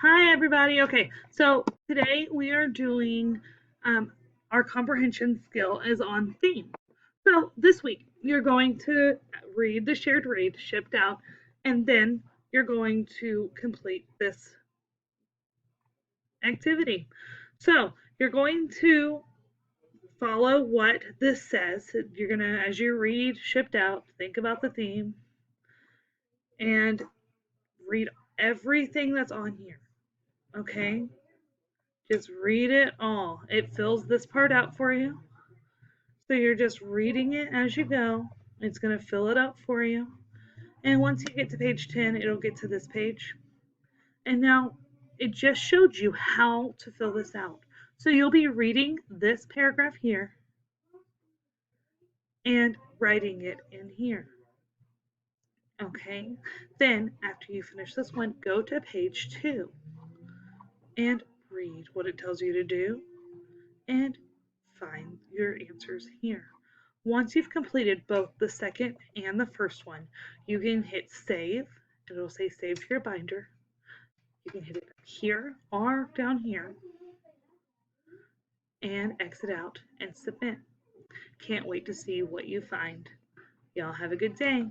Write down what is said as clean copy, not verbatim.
Hi, everybody. Okay, so today we are doing our comprehension skill is on theme. So this week you're going to read the shared read shipped out, and then you're going to complete this activity. So you're going to follow what this says. You're going to, as you read shipped out, think about the theme and read everything that's on here. Okay? Just read it all. It fills this part out for you. So you're just reading it as you go. It's going to fill it up for you. And once you get to page 10, it'll get to this page. And now it just showed you how to fill this out. So you'll be reading this paragraph here and writing it in here. Okay, then after you finish this one, go to page 2 and read what it tells you to do and find your answers here. Once you've completed both the second and the first one, you can hit save. It'll say save to your binder. You can hit it here or down here and exit out and submit. Can't wait to see what you find. Y'all have a good day.